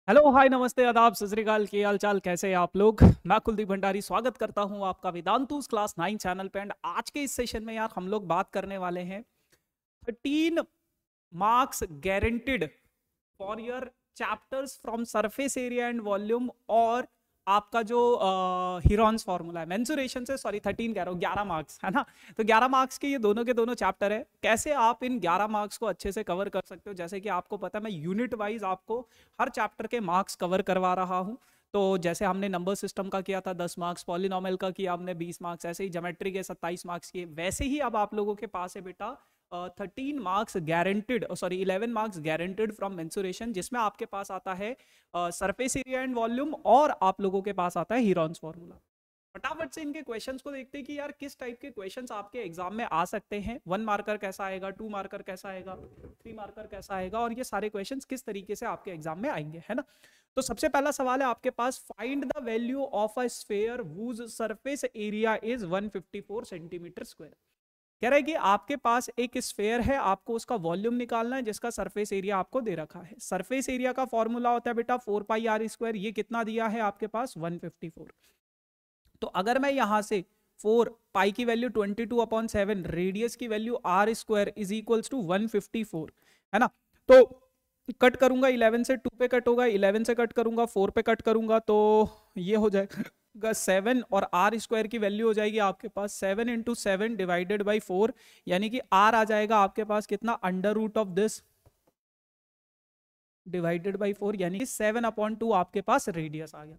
Hello hi नमस्ते आदाब सत श्री अकाल, के हाल चाल, कैसे हैं आप लोग। मैं कुलदीप भंडारी स्वागत करता हूं आपका वेदांतुस क्लास 9 चैनल पे। एंड आज के इस सेशन में यार हम लोग बात करने वाले हैं 13 marks guaranteed for your chapters from surface area and volume और आपका जो हिरॉन्स फॉर्मूला है मेंसुरेशन से, सॉरी 13 कह रहा हूँ, 11 मार्क्स है ना। तो 11 मार्क्स के ये दोनों के दोनों चैप्टर है। कैसे आप इन 11 मार्क्स को अच्छे से कवर कर सकते हो, जैसे कि आपको पता है मैं यूनिट वाइज आपको हर चैप्टर के मार्क्स कवर करवा रहा हूँ। तो जैसे हमने नंबर सिस्टम का किया था 10 मार्क्स, पॉलिनॉमियल का किया हमने 20 मार्क्स, ऐसे ही ज्योमेट्री के 27 मार्क्स किए, वैसे ही अब आप लोगों के पास है बेटा 13 marks guaranteed, sorry 11 marks guaranteed from mensuration, जिसमें आपके पास आता है सरफेस एरिया एंड वॉल्यूम और आप लोगों के पास आता है हीरॉन्स फॉर्मूला। फटाफट से इनके क्वेश्चंस को देखते हैं कि यार किस टाइप के क्वेश्चंस आपके एग्जाम में आ सकते हैं। 1 मार्कर कैसा आएगा, 2 मार्कर कैसा आएगा, 3 मार्कर कैसा आएगा, और ये सारे क्वेश्चंस किस तरीके से आपके एग्जाम में आएंगे, है ना। तो सबसे पहला सवाल है आपके पास, find the value of a sphere whose surface area is 154 centimetre square. कह रहा है कि आपके पास एक स्फेयर है, आपको उसका वॉल्यूम निकालना है जिसका सरफेस एरिया आपको दे रखा है। सरफेस एरिया का फॉर्मूला होता है बेटा 4 पाई आर स्क्वायर। ये कितना दिया है आपके पास 154। तो अगर मैं यहां से 4 पाई की वैल्यू 22/7, रेडियस की value R square is equals to 154, है ना। तो कट करूंगा 11 से, 2 पे कट होगा, 11 से कट करूंगा, 4 पे कट करूंगा, तो ये हो जाएगा 7, और आर स्क्वायर की वैल्यू हो जाएगी आपके पास 7 इंटू 7 डिवाइडेड बाई 4, यानी कि आर आ जाएगा आपके पास कितना, under root of this divided by 4, यानी कि 7/2 आपके पास रेडियस आ गया।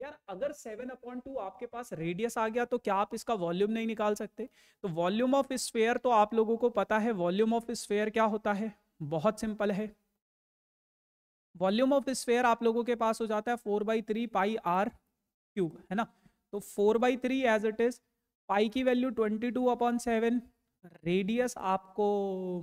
यार अगर 7/2 आपके पास रेडियस आ गया तो क्या आप इसका वॉल्यूम नहीं निकाल सकते। तो वॉल्यूम ऑफ स्फीयर तो आप लोगों को पता है, वॉल्यूम ऑफ स्फीयर क्या होता है, बहुत सिंपल है। वॉल्यूम ऑफ स्फीयर आप लोगों के पास हो जाता है 4/3 पाई आर क्यूब, है ना। तो 4/3 एज इट इज, पाई की वैल्यू 22/7, रेडियस आपको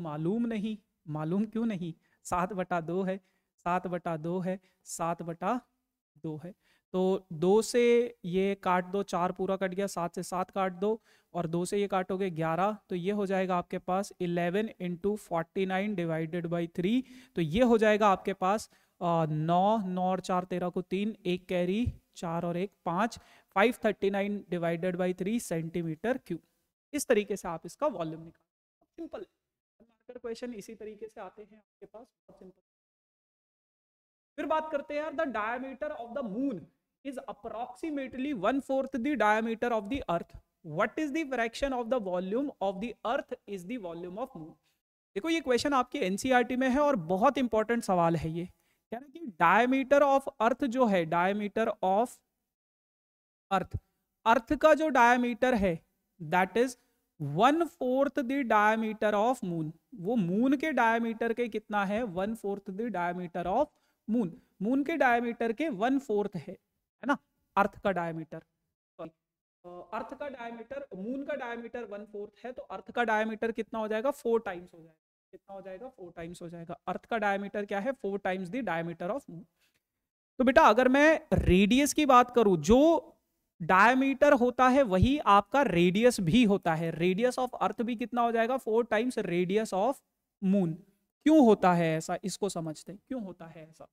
मालूम नहीं, मालूम क्यों नहीं, 7/2 है, 7/2 है, 7/2 है। तो 2 से ये काट दो, 4 पूरा कट गया, 7 से 7 काट दो, और 2 से ये काटोगे 11, तो ये हो जाएगा आपके पास 11 इंटू 49 डिवाइडेड बाई 3। तो ये हो जाएगा आपके पास 9 और 4 13 को 3, एक कैरी, 4 और 1 5, 539 डिवाइडेड बाई 3 सेंटीमीटर क्यूब। इस तरीके से आप इसका वॉल्यूम निकाल, सिंपल मार्कर क्वेश्चन इसी तरीके से आते हैं आपके पास, बहुत सिंपल। फिर बात करते हैं यार, the diameter of the moon is approximately 1/4 the diameter of the earth. What is the fraction of the volume of the earth is the volume of moon. देखो ये क्वेश्चन आपके एनसीईआरटी में है और बहुत इंपॉर्टेंट सवाल है ये। क्या है कि डायमीटर ऑफ अर्थ जो है, डायमीटर ऑफ अर्थ, अर्थ का जो डायमीटर है that is 1/4 the diameter of moon. वो मून के डायमीटर के कितना है, 1/4 the diameter of moon. Moon के डायमीटर के 1/4 है ना, अर्थ का डायमीटर, सॉरी अर्थ का डायमीटर, मून का डायमीटर 1/4 है, तो अर्थ का डायमीटर कितना हो जाएगा, 4 टाइम्स हो जाएगा। कितना हो जाएगा, 4 टाइम्स हो जाएगा। अर्थ का डायमीटर क्या है, 4 times the diameter of moon. तो बेटा अगर मैं रेडियस की बात करूं, जो डायमीटर होता है वही आपका रेडियस भी होता है। रेडियस ऑफ अर्थ भी कितना हो जाएगा, 4 टाइम्स रेडियस ऑफ मून। क्यों होता है ऐसा, इसको समझते हैं क्यों होता है ऐसा।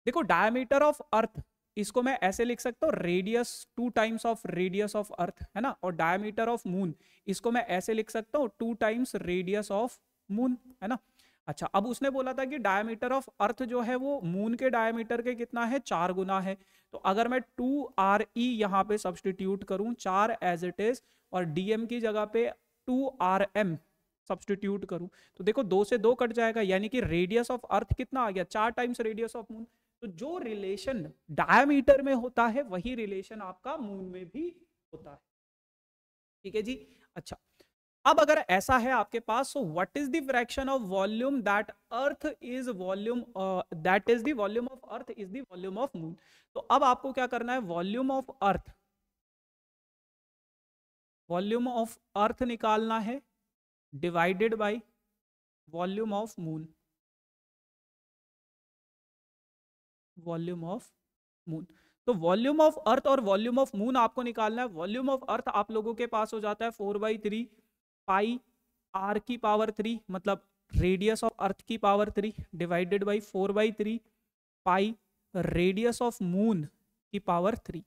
देखो डायमीटर ऑफ अर्थ, इसको मैं ऐसे लिख सकता हूँ, radius 2 times of radius of earth, है ना। और डायमीटर ऑफ मून, इसको मैं ऐसे लिख सकता हूँ 2 टाइम्स रेडियस ऑफ मून, है ना। अच्छा, अब उसने बोला था कि डायमीटर ऑफ अर्थ जो है वो मून के डायमीटर के कितना है, 4 गुना है। तो अगर मैं 2RE यहाँ पे सब्सटीट्यूट करूं, 4 एज इट इज, और DM की जगह पे 2RM सब्सटीट्यूट करूं, तो देखो 2 से 2 कट जाएगा, यानी कि रेडियस ऑफ अर्थ कितना आ गया, 4 टाइम्स रेडियस ऑफ मून। तो जो रिलेशन डायमीटर में होता है वही रिलेशन आपका मून में भी होता है। ठीक है जी। अच्छा, अब अगर ऐसा है आपके पास, so what is the fraction of volume that earth is volume, that is the volume of earth is the volume of moon. तो अब आपको क्या करना है, volume of earth, volume of earth निकालना है divided by volume of moon, volume of moon. तो volume of earth और वॉल्यूम ऑफ मून आपको निकालना है। वॉल्यूम ऑफ अर्थ आप लोगों के पास हो जाता है 4/3 पाई आर की पावर 3, मतलब रेडियस ऑफ अर्थ की power 3 divided by 4/3 pi radius of moon की पावर 3।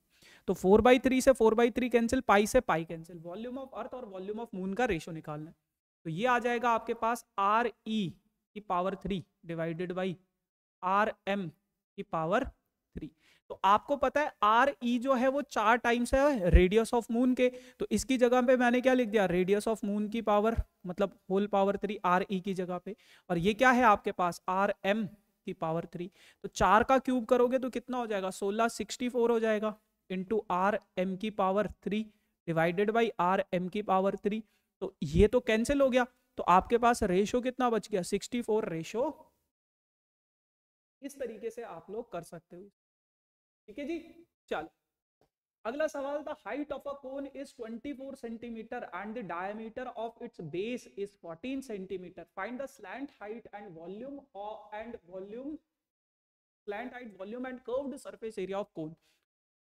तो 4/3 से 4/3 कैंसिल, पाई से pi cancel, volume of earth और वॉल्यूम ऑफ मून का रेशो निकालना है। तो ये आ जाएगा आपके पास आर ई की power 3 divided by R M की पावर 3। तो आपको पता है आर ई जो है वो 4 टाइम्स है रेडियस ऑफ मून के, तो इसकी जगह पे मैंने क्या लिख दिया, रेडियस ऑफ मून की पावर मतलब होल पावर 3 आर ई की जगह पे, और ये क्या है आपके पास आर एम की पावर 3। तो 4 का क्यूब करोगे तो कितना हो जाएगा, 1664 हो जाएगा, इंटू आर एम की power 3 divided by R M की पावर 3। तो ये तो कैंसिल हो गया, तो आपके पास रेशो कितना बच गया, 64 रेशो। इस तरीके से आप लोग कर सकते हो। ठीक है जी, चलो अगला सवाल, the height of a cone is 24 centimetre and the diameter of its base is 14 centimetre, find the slant height and volume and curved surface area of कोन।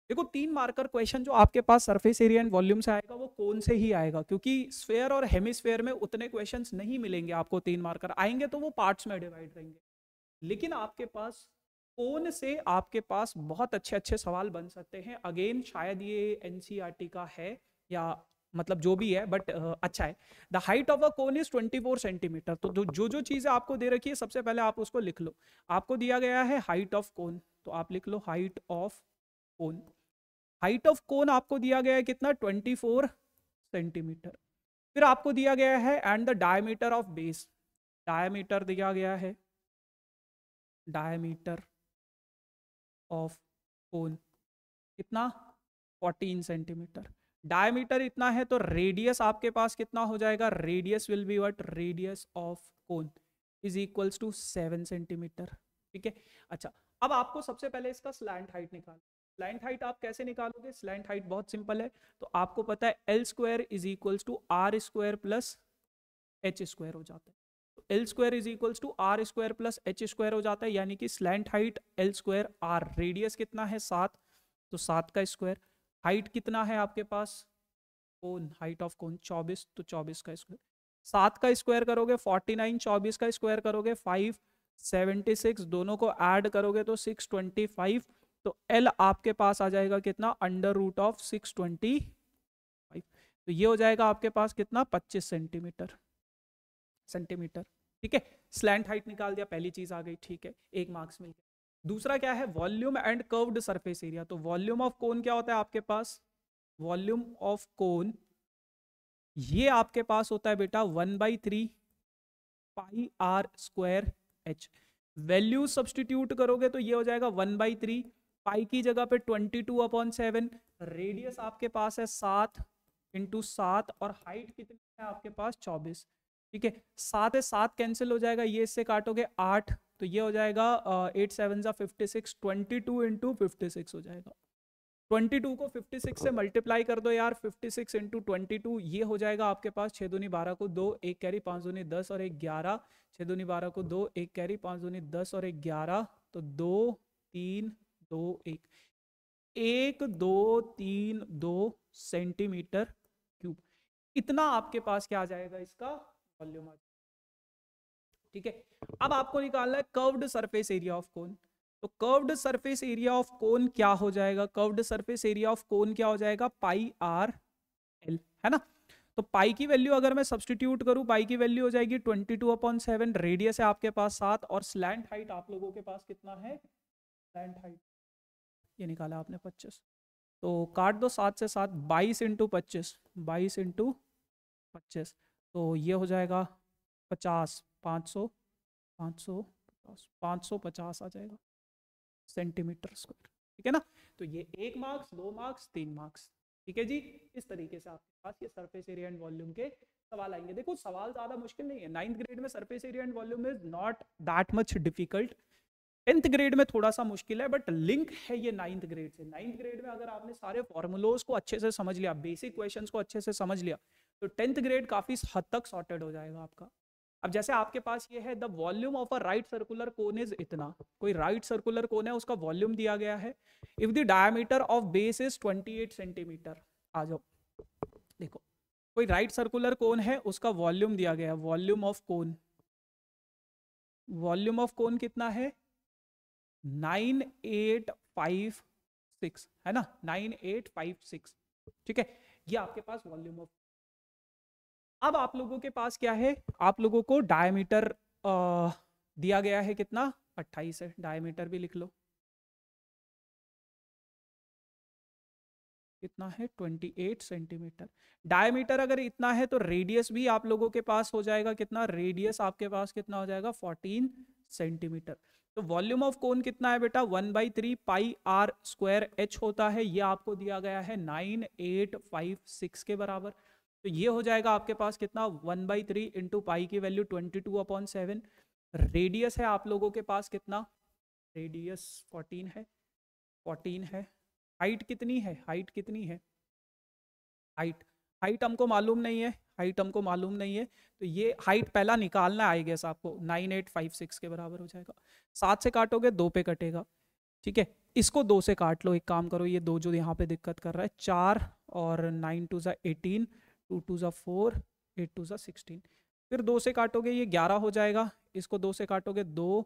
देखो 3 मार्कर क्वेश्चन जो आपके पास सरफेस एरिया एंड वॉल्यूम से आएगा वो कोन से ही आएगा, क्योंकि sphere और हेमिस्फेयर में उतने क्वेश्चंस नहीं मिलेंगे आपको। 3 मार्कर आएंगे तो वो पार्ट्स में डिवाइड रहेंगे, लेकिन आपके पास कोन से आपके पास बहुत अच्छे अच्छे सवाल बन सकते हैं। अगेन शायद ये एनसीईआरटी का है या मतलब जो भी है, बट अच्छा है। The height of a cone is 24 centimetre. तो जो जो चीजें आपको दे रखी है सबसे पहले आप उसको लिख लो। आपको दिया गया है हाइट ऑफ कोन, तो आप लिख लो height of cone. Height of cone आपको दिया गया है कितना, 24 सेंटीमीटर। फिर आपको दिया गया है and the diameter of base, diameter दिया गया है, डायमीटर ऑफ कोन कितना, 14 सेंटीमीटर। डायमीटर इतना है तो रेडियस आपके पास कितना हो जाएगा, radius will be what, radius of cone is equals to 7 centimetre. ठीक है, अच्छा अब आपको सबसे पहले इसका स्लैंट हाइट निकाल। स्लैंट हाइट आप कैसे निकालोगे, स्लैंट हाइट बहुत सिंपल है। तो आपको पता है L square is equals to R square plus H square हो जाता है। तो L square is equals to R square plus H square हो जाता है, यानी कि slant height L square R, radius कितना है 7, तो 7 का स्क्वायर, हाइट कितना है आपके पास कोन, हाइट ऑफ कोन 24, तो 24 का स्क्वायर, 7 का स्क्वायर करोगे 49, 24 का स्क्वायर करोगे 576, दोनों को ऐड करोगे तो 625। तो एल आपके पास आ जाएगा कितना, अंडर रूट ऑफ 625। तो ये हो जाएगा आपके पास कितना, 25 सेंटीमीटर। ठीक है, स्लैंट हाइट निकाल दिया, पहली चीज आ गई। ठीक है, 1 मार्क्स मिल गया। दूसरा क्या है, volume and curved surface area. तो वॉल्यूम ऑफ कोन क्या होता है आपके पास, वॉल्यूम ऑफ कोन ये आपके पास होता है बेटा 1/3 pi R square H. Value substitute करोगे तो ये हो जाएगा 1/3, पाई की जगह पे 22/7, रेडियस आपके पास है 7 इंटू 7, और हाइट कितनी है आपके पास 24। ठीक है, 7 है 7 कैंसिल हो जाएगा, ये इससे काटोगे 8, तो ये हो जाएगा 8 7 56, 22 इंटू 56 हो जाएगा। 22 को 56 से मल्टीप्लाई कर दो यार, 56 इंटू 22, ये हो जाएगा आपके पास 6 दूनी 12 को 2, 1 कैरी 5 दूनी 10 और 1 11, 6 दूनी 12 को 2, 1 कैरी 5 दूनी 10 और 1 11, तो 2 3 2 1 1 2 3 2 सेंटीमीटर क्यूब, इतना आपके पास क्या आ जाएगा, इसका वॉल्यूम आ जाएगा। ठीक है, अब आपको निकालना है curved surface area of cone. तो curved surface area of cone क्या हो जाएगा, curved surface area of cone क्या हो जाएगा, पाई आर एल, है ना। तो पाई की वैल्यू अगर मैं सब्सटीट्यूट करूं, पाई की वैल्यू हो जाएगी 22/7, रेडियस है आपके पास 7, और स्लैंट हाइट आप लोगों के पास कितना है, स्लैंट हाइट ये निकाला आपने 25, तो काट दो 7 से 7, 22 इंटू 25, 22 इंटू 25, तो ये हो जाएगा 50, 500 550 आ जाएगा सेंटीमीटर स्क्वायर। ठीक है ना, तो ये 1 मार्क्स 2 मार्क्स 3 मार्क्स। ठीक है जी, इस तरीके से आपके पास ये सरफेस एरिया एंड वॉल्यूम के सवाल आएंगे। देखो सवाल ज्यादा मुश्किल नहीं है, 9th ग्रेड में surface area and volume is not that much difficult, 10th grade में थोड़ा सा मुश्किल है, बट लिंक है ये 9th ग्रेड से। 9th ग्रेड में अगर आपने सारे फॉर्मूलोज को अच्छे से समझ लिया, बेसिक क्वेश्चंस को अच्छे से समझ लिया, तो 10th ग्रेड काफी हद तक सॉर्टेड हो जाएगा आपका। अब जैसे आपके पास ये है, the volume of a right circular cone is इतना, कोई राइट सर्कुलर कोन है, उसका वॉल्यूम दिया गया है, if the diameter of base is 28 centimetre. आ जाओ देखो, कोई राइट सर्कुलर कोन है, उसका वॉल्यूम दिया गया है, volume of cone, volume of cone कितना है 9856 है ना, 9856, ठीक है, ये आपके पास वॉल्यूम ऑफ। अब आप लोगों के पास क्या है, आप लोगों को डायमीटर दिया गया है कितना, 28 है, डायमीटर भी लिख लो कितना है, 28 सेंटीमीटर। डायमीटर अगर इतना है तो रेडियस भी आप लोगों के पास हो जाएगा कितना, रेडियस आपके पास कितना हो जाएगा, 14 सेंटीमीटर। तो वॉल्यूम ऑफ कोन कितना है बेटा, 1/3 पाई आर स्क्वायर एच होता है, ये आपको दिया गया है 9856 के बराबर। तो ये हो जाएगा आपके पास कितना, 1/3 इंटू पाई की वैल्यू 22/7। रेडियस है आप लोगों के पास कितना, रेडियस 14 है, 14 है। हाइट कितनी है, हाइट कितनी है, हाइट, हाइट हमको मालूम नहीं है, हाइट हमको मालूम नहीं है, तो ये हाइट पहला निकालना आई गेस आपको, 9856 के बराबर हो जाएगा। 7 से काटोगे 2 पे कटेगा, ठीक है, इसको 2 से काट लो, एक काम करो, ये 2 जो यहाँ पे दिक्कत कर रहा है, 4 और 9 2 ज़ा 18, 2 2 ज़ा 4, 8 2 ज़ा 16, फिर 2 से काटोगे ये 11 हो जाएगा, इसको 2 से काटोगे 2,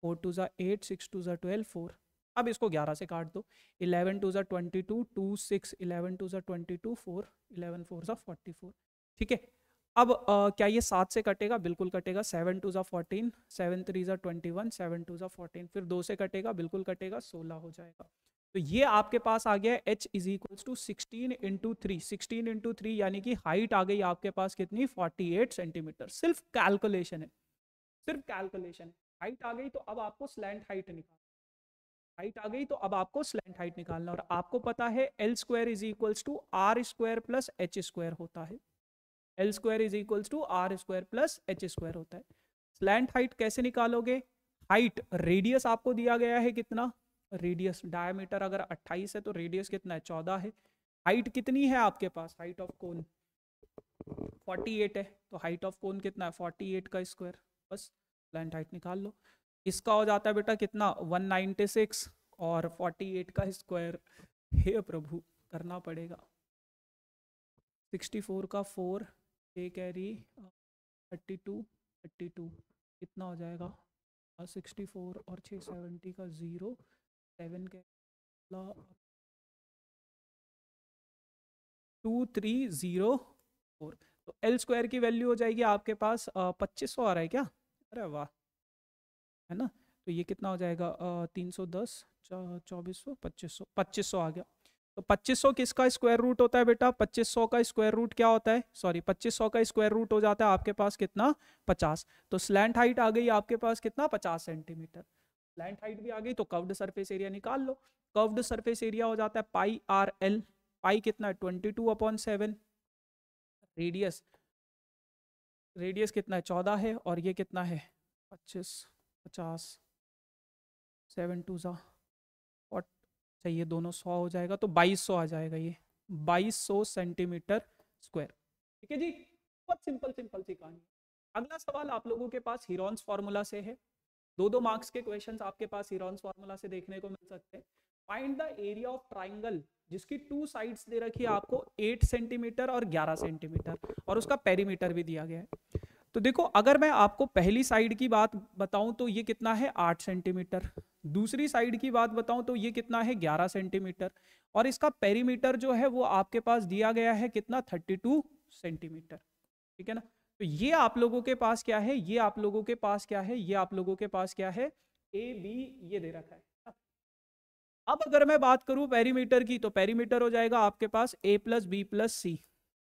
4 2 ज़ा 8, 6 2 ज़ा 12, 4। अब इसको 11 से काट दो, 11 2 ज़ा 22, 2 6 11 2 ज़ा 22, 4 11 4 ज़ा 44, ठीक है। अब क्या ये 7 से कटेगा, बिल्कुल कटेगा, 7 2 ज़ा 14, 7 3 ज़ा 21, 7 2 ज़ा 14, फिर 2 से कटेगा, बिल्कुल कटेगा, 16 हो जाएगा। तो ये आपके पास आ गया h is equals to 16 into 3, 16 into 3 यानी कि हाइट आ गई आपके पास कितनी, 48 सेंटीमीटर। सिर्फ कैलकुलेशन है, सिर्फ कैलकुलेशन है। हाइट आ गई तो अब आपको स्लैंट हाइट निकालना, हाइट आ गई तो अब आपको स्लैंट हाइट निकालना, और आपको पता है L square is equals to R square plus H square होता है, L square is equals to R square plus H square होता है। स्लैंट हाइट कैसे निकालोगे, हाइट, रेडियस आपको दिया गया है कितना, रेडियस, डायमीटर अगर 28 है तो रेडियस कितना है, 14 है। हाइट कितनी है आपके पास, हाइट ऑफ कोन 48 है, तो हाइट ऑफ कोन कितना है, 48 का स्क्वायर, बस स्लैंट हाइट निकाल लो। इसका हो जाता है बेटा कितना, 196, और 48 का स्क्वायर, हे प्रभु करना पड़ेगा, 64 का 4, ए कैरी 32, 32 कितना हो जाएगा, 64 और 6 70 का 0, 7 के 2304। तो एल स्क्वायर की वैल्यू हो जाएगी आपके पास 2500 आ रहा है क्या, अरे वाह, है ना। तो ये कितना हो जाएगा, 310, 2400, 2500, 2500 आ गया। तो 2500 किसका स्क्वायर रूट होता है बेटा, 2500 का स्क्वायर रूट क्या होता है, सॉरी 2500 का स्क्वायर रूट हो जाता है आपके पास कितना, 50। तो स्लैंट हाइट आ गई आपके पास कितना, 50 सेंटीमीटर। स्लैंट हाइट भी आ गई तो कर्व्ड सरफेस एरिया निकाल लो। कर्व्ड सरफेस एरिया हो जाता है पाई आर एल, पाई कितना है 22/7, रेडियस, रेडियस कितना है 14 है, और ये कितना है 25, 50, 7 2 ज़ा, और चाहिए दोनों 100 हो जाएगा, तो 2200 आ जाएगा, ये 2200 सेंटीमीटर स्क्वायर, ठीक है जी। बहुत सिंपल सिंपल सी कहानी। अगला सवाल आप लोगों के पास हीरोन्स फॉर्मूला से है, 2-2 मार्क्स के क्वेश्चंस आपके पास हीरोन्स फॉर्मूला से देखने को मिल सकते हैं। Find the area of triangle जिसकी 2 साइड्स दे रखी है आपको 8 सेंटीमीटर और 11 सेंटीमीटर, और उसका पेरीमीटर भी दिया गया है। तो देखो अगर मैं आपको पहली साइड की बात बताऊं तो ये कितना है 8 सेंटीमीटर, दूसरी साइड की बात बताऊं तो ये कितना है 11 सेंटीमीटर, और इसका पेरीमीटर जो है वो आपके पास दिया गया है कितना 32 सेंटीमीटर, ठीक है ना। तो ये आप लोगों के पास क्या है, ये आप लोगों के पास क्या है, ये आप लोगों के पास क्या है, ए बी ये दे रखा है। अब अगर मैं बात करूं पेरीमीटर की, तो पेरीमीटर हो जाएगा आपके पास a प्लस बी प्लस सी,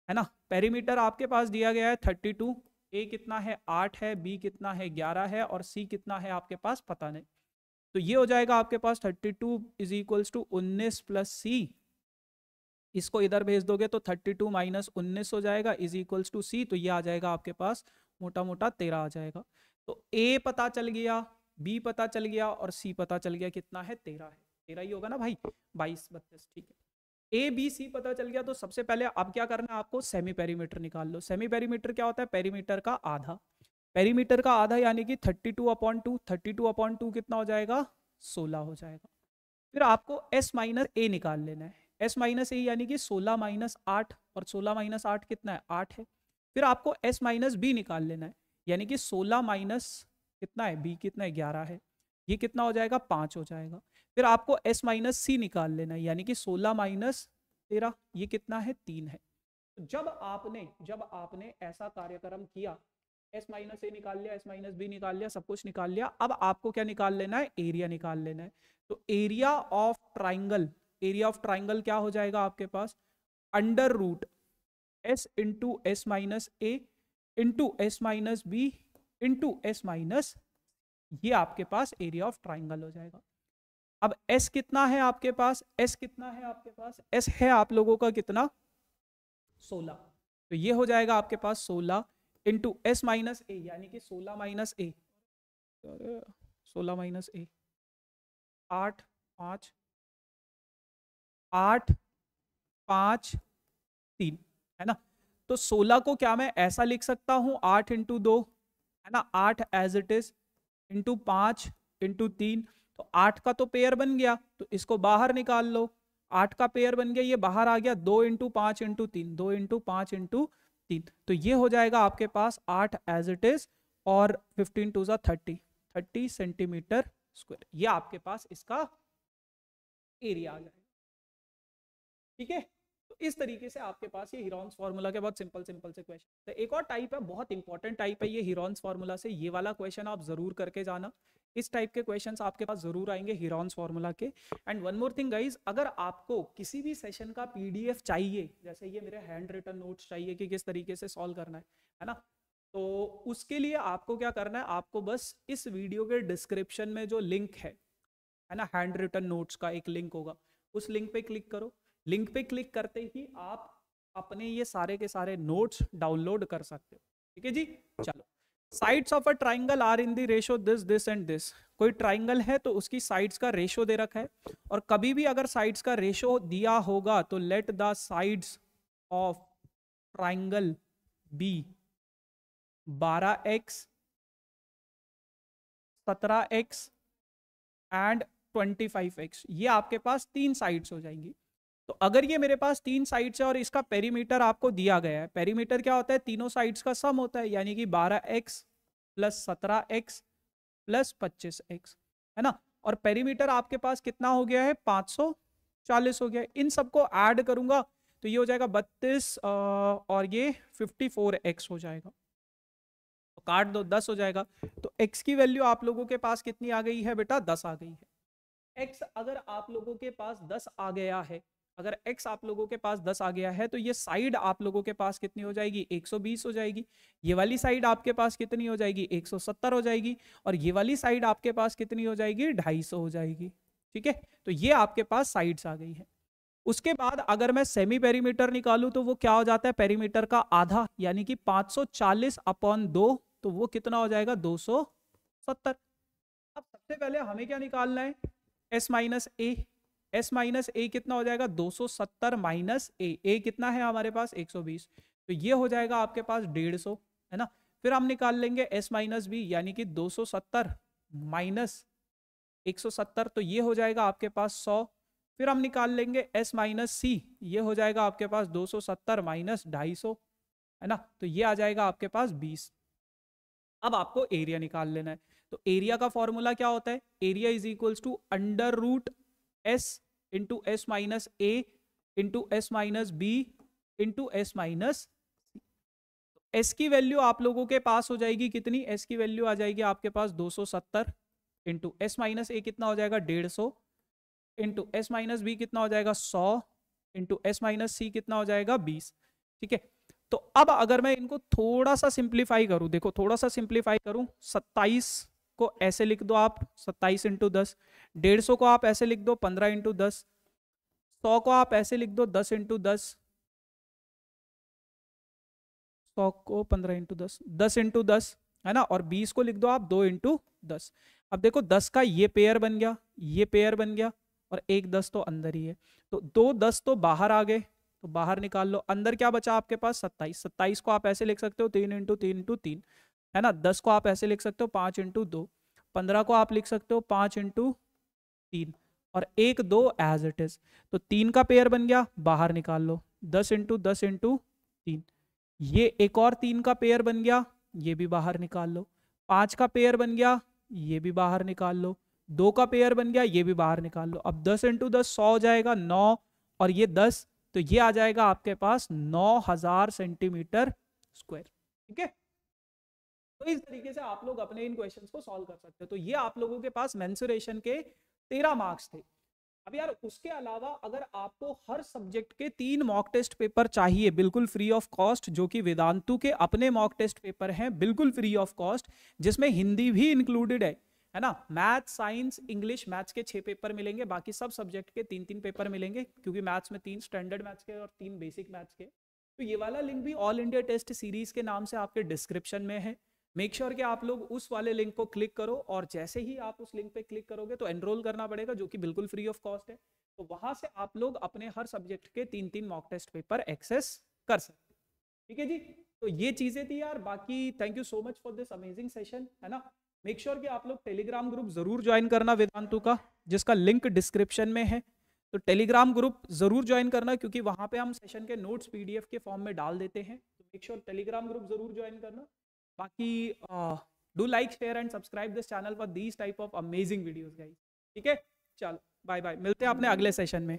है ना। पेरीमीटर आपके पास दिया गया है 32, ए कितना है 8 है, बी कितना है 11 है, और सी कितना है आपके पास पता नहीं। तो ये हो जाएगा आपके पास 32 इज इक्वल्स टू 19 प्लस सी, इसको इधर भेज दोगे तो 32 माइनस 19 हो जाएगा इज इक्वल्स टू सी, तो ये आ जाएगा आपके पास मोटा मोटा 13 आ जाएगा। तो ए पता चल गया, बी पता चल गया, और सी पता चल गया, कितना है 13 है, 13 ही होगा ना भाई, 22 32, ठीक है। ए बी सी पता चल गया, तो सबसे पहले अब क्या करना है आपको, सेमी पेरीमीटर निकाल लो। सेमी पेरीमीटर क्या होता है, पेरीमीटर का आधा, पेरीमीटर का आधा यानी कि 32/2, 32/2 कितना हो जाएगा 16 हो जाएगा। फिर आपको एस माइनस ए निकाल लेना है, एस माइनस ए यानी कि 16 माइनस 8, और 16 माइनस 8 कितना है 8 है। फिर आपको एस माइनस बी निकाल लेना है, यानी कि 16 माइनस कितना है बी कितना है 11 है। ये कितना हो जाएगा 5 हो जाएगा। फिर आपको s माइनस सी निकाल लेना है, यानी कि 16 माइनस 13 ये कितना है 3 है। तो जब आपने ऐसा कार्यक्रम किया, s माइनस ए निकाल लिया, s माइनस बी निकाल लिया, सब कुछ निकाल लिया, अब आपको क्या निकाल लेना है, एरिया निकाल लेना है। तो एरिया ऑफ ट्राइंगल क्या हो जाएगा आपके पास, under root s into S minus A into S minus B into S minus, ये आपके पास एरिया ऑफ ट्राइंगल हो जाएगा। अब s कितना है आपके पास, s है आप लोगों का कितना 16, तो ये हो जाएगा आपके पास 16 इंटू एस माइनस ए, यानी कि 16 माइनस ए, 16 माइनस ए 8 5 3 है ना। तो 16 को क्या मैं ऐसा लिख सकता हूं 8 इंटू 2 है ना, 8 as it is into 5 into 3, तो 8 का तो पेयर बन गया, तो इसको बाहर निकाल लो, 8 का पेयर बन गया, ये बाहर आ गया 2 इंटू 5 इंटू 3, 2 इंटू 5 इंटू 3, तो ये हो जाएगा आपके पास 8 एज इट इज और 15 टू ज़ा 30 सेंटीमीटर स्क्वायर, ये आपके पास इसका एरिया आ जाएगा। ठीक है, तो इस तरीके से आपके पास ये हीरोन्स फार्मूला के बहुत सिंपल से क्वेश्चन। तो एक और टाइप है, बहुत इंपॉर्टेंट टाइप है ये हीरोन्स फार्मूला से, ये वाला क्वेश्चन आप जरूर करके जाना, इस टाइप के क्वेश्चंस आपके पास जरूर आएंगे हीरोन्स फार्मूला के। And one more thing guys, अगर आपको किसी भी सेशन का पीडीएफ चाहिए, जैसे ये मेरे हैंड रिटन नोट्स चाहिए कि किस तरीके से सॉल्व करना है ना, तो उसके लिए आपको क्या करना है, आपको बस इस वीडियो के डिस्क्रिप्शन में जो लिंक है ना, हैंड रिटन नोट्स का एक लिंक होगा, उस लिंक पे क्लिक करो। लिंक पे क्लिक करते ही आप अपने ये सारे के सारे नोट्स डाउनलोड कर सकते हो। ठीक है जी, चलो। Sides of a triangle are in the ratio this and this, कोई ट्राइंगल है तो उसकी साइड्स का रेशो दे रखा है, और कभी भी अगर साइड्स का रेशो दिया होगा तो let the sides of triangle be 12x 17x and 25x, ये आपके पास 3 साइड्स हो जाएंगी। तो अगर ये मेरे पास 3 साइड्स है और इसका पेरीमीटर आपको दिया गया है, पेरीमीटर क्या होता है, तीनों साइड्स का सम होता है, यानी कि 12x plus 17x plus 25x है ना, और पेरीमीटर आपके पास कितना हो गया है 540 हो गया। इन सबको ऐड करूंगा तो ये हो जाएगा 32 और ये 54x हो जाएगा, तो काट दो 10 हो जाएगा। तो x की वैल्यू आप लोगों के पास कितनी आ गई है बेटा, 10 आ गई है। x अगर आप लोगों के पास 10 आ गया है, अगर x आप लोगों के पास 10 आ गया है, तो ये साइड आप लोगों के पास कितनी हो जाएगी 120 हो जाएगी, ये वाली साइड आपके पास कितनी हो जाएगी 170 हो जाएगी, और ये वाली साइड आपके पास कितनी हो जाएगी 250 हो जाएगी। ठीक है, तो ये आपके पास साइड्स आ गई है। उसके बाद अगर मैं सेमी पेरीमीटर निकालूं तो वो क्या हो जाता है, पेरीमीटर का आधा, यानी कि 540 अपॉन 2, तो वो कितना हो जाएगा 270। अब सबसे पहले हमें क्या निकालना है, s माइनस ए कितना हो जाएगा 270 माइनस ए कितना है हमारे पास 120, तो ये हो जाएगा आपके पास 150 है ना। फिर हम निकाल लेंगे s माइनस बी, यानी कि 270 माइनस 170, तो ये हो जाएगा आपके पास 100। फिर हम निकाल लेंगे s माइनस सी, ये हो जाएगा आपके पास 270 माइनस 250 है ना, तो ये आ जाएगा आपके पास 20। अब आपको एरिया निकाल लेना है, तो एरिया का फॉर्मूला क्या होता है, area is equals to under root S into S minus A into S minus B into S minus, S की वैल्यू आप लोगों के पास हो जाएगी कितनी, एस की वैल्यू आ जाएगी आपके पास 270 इंटू एस माइनस ए कितना हो जाएगा 150 इंटू एस माइनस बी कितना हो जाएगा 100 इंटू एस माइनस सी कितना हो जाएगा 20। ठीक है, तो अब अगर मैं इनको थोड़ा सा सिंप्लीफाई करूं, देखो थोड़ा सा सिंप्लीफाई करूं, 27 को ऐसे लिख दो आप 27 इंटू 10, 150 को आप ऐसे लिख दो 15 इंटू 10, 100 को आप ऐसे लिख दो 10 इंटू 10, 100 को 15 इंटू 10, 10 इंटू 10 है ना, और 20 को लिख दो आप 2 इंटू 10। अब देखो 10 का ये पेयर बन गया, ये पेयर बन गया, और एक 10 तो अंदर ही है, तो 2 10 तो बाहर आ गए, तो बाहर निकाल लो। अंदर क्या बचा आपके पास 27, 27 को आप ऐसे लिख सकते हो 3 इंटू 3 इंटू 3 है ना, 10 को आप ऐसे लिख सकते हो 5 इंटू 2, 15 को आप लिख सकते हो 5 इंटू 3, और 1 2 एज इट इज, तो 3 का पेयर बन गया, बाहर निकाल लो 10 इंटू 10 इंटू 3, ये एक और 3 का पेयर बन गया, ये भी बाहर निकाल लो, 5 का पेयर बन गया, ये भी बाहर निकाल लो, 2 का पेयर बन गया, ये भी बाहर निकाल लो। अब 10 × 10 100 हो जाएगा 9, और ये 10, तो ये आ जाएगा आपके पास 9000 सेंटीमीटर स्क्वायर। ठीक है, तो इस तरीके से आप लोग अपने इन क्वेश्चंस को सॉल्व कर सकते हो। तो ये आप लोगों के पास मेंसुरेशन के 13 मार्क्स थे। अब यार उसके अलावा अगर आपको हर सब्जेक्ट के 3 मॉक टेस्ट पेपर चाहिए बिल्कुल फ्री ऑफ कॉस्ट, जो कि वेदांतु के अपने मॉक टेस्ट पेपर हैं बिल्कुल फ्री ऑफ कॉस्ट, जिसमें हिंदी भी इंक्लूडेड है ना। मैथ, साइंस, इंग्लिश, मैथ्स के 6 पेपर मिलेंगे, बाकी सब सब्जेक्ट के 3-3 पेपर मिलेंगे, क्योंकि मैथ्स में 3 स्टैंडर्ड मैथ्स के और 3 बेसिक मैथ्स के। तो ये वाला लिंक भी ऑल इंडिया टेस्ट सीरीज के नाम से आपके डिस्क्रिप्शन में है। मेक श्योर कि आप लोग उस वाले लिंक को क्लिक करो, और जैसे ही आप उस लिंक पे क्लिक करोगे तो एनरोल करना पड़ेगा, जो कि बिल्कुल फ्री ऑफ कॉस्ट है। तो वहां से आप लोग अपने हर सब्जेक्ट के 3-3 मॉक टेस्ट पेपर एक्सेस कर सकते हैं। ठीक है जी, तो ये चीजें थी यार। बाकी thank you so much for this amazing session, है ना। मेक श्योर कि आप लोग टेलीग्राम ग्रुप जरूर ज्वाइन करना वेदांतु का, जिसका लिंक डिस्क्रिप्शन में है। तो टेलीग्राम ग्रुप जरूर ज्वाइन करना, क्योंकि वहां पे हम सेशन के नोट्स पीडीएफ के फॉर्म में डाल देते हैं। तो मेक श्योर टेलीग्राम ग्रुप जरूर ज्वाइन करना। बाकी do like, share and subscribe this channel for these type of amazing videos guys. ठीक है, चलो बाय बाय, मिलते हैं अपने अगले सेशन में।